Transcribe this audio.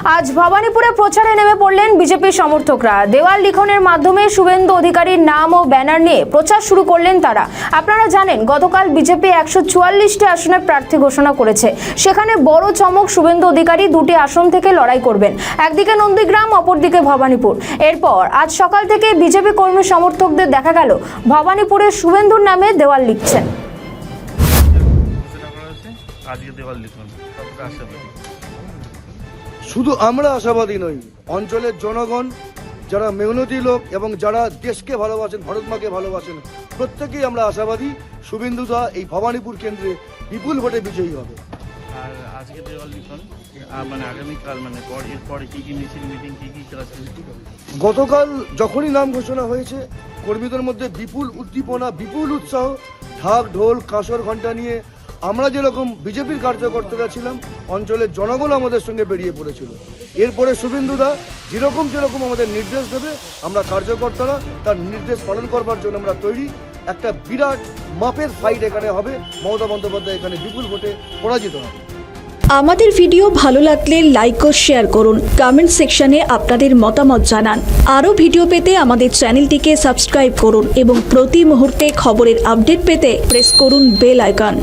আজ ভবানীপুরে প্রচারে নেমে পড়লেন বিজেপি সমর্থকরা। দেওয়াল লিখনের মাধ্যমে শুভেন্দু অধিকারীর নাম ও ব্যানার নিয়ে প্রচার শুরু করলেন তারা। আপনারা জানেন গতকাল বিজেপি 144টি আসনে প্রার্থী ঘোষণা করেছে। সেখানে বড় চমক, শুভেন্দু অধিকারী দুটি আসন থেকে লড়াই করবেন, একদিকে নন্দীগ্রাম, অপরদিকে ভবানীপুর। এরপর আজ সকাল থেকে বিজেপি কর্মী সমর্থকদের দেখা গেল ভবানীপুরে শুভেন্দুর নামে দেওয়াল লিখছেন। শুধু আমরা আশাবাদী নই, অঞ্চলের জনগণ যারা মেহনতি লোক এবং যারা দেশকে ভালোবাসেন, ভারত মাকে ভালোবাসেন, প্রত্যেকেই আমরা আশাবাদী শুভেন্দুদা এই ভবানীপুর কেন্দ্রে বিপুল ভোটে বিজয়ী হবে। আর আজকে দেওয়াল লিখন মানে আগামীকাল মানে এরপরে কি কি মিছিল, মিটিং, কি কি করা চলছে? গতকাল যখনই নাম ঘোষণা হয়েছে, কর্মীদের মধ্যে বিপুল উদ্দীপনা, বিপুল উৎসাহ, ঢাক ঢোল কাঁসর ঘণ্টা নিয়ে আমরা যেরকম বিজেপির কার্যকর্তারা ছিলাম, অঞ্চলের জনগণ আমাদের সঙ্গে বেরিয়ে পড়েছিল। এরপরে শুভেন্দুদা যেরকম আমাদের নির্দেশ দেবে, আমরা কার্যকর্তারা তার নির্দেশ পালন করবার জন্য আমরা তৈরি। একটা বিরাট মাপের ফাইট এখানে হবে। মমতা বন্দ্যোপাধ্যায় এখানে বিপুল ভোটে পরাজিত হবে। আমাদের ভিডিও ভালো লাগলে লাইক ও শেয়ার করুন, কমেন্ট সেকশনে আপনাদের মতামত জানান। আরও ভিডিও পেতে আমাদের চ্যানেলটিকে সাবস্ক্রাইব করুন এবং প্রতি মুহূর্তে খবরের আপডেট পেতে প্রেস করুন বেল আইকন।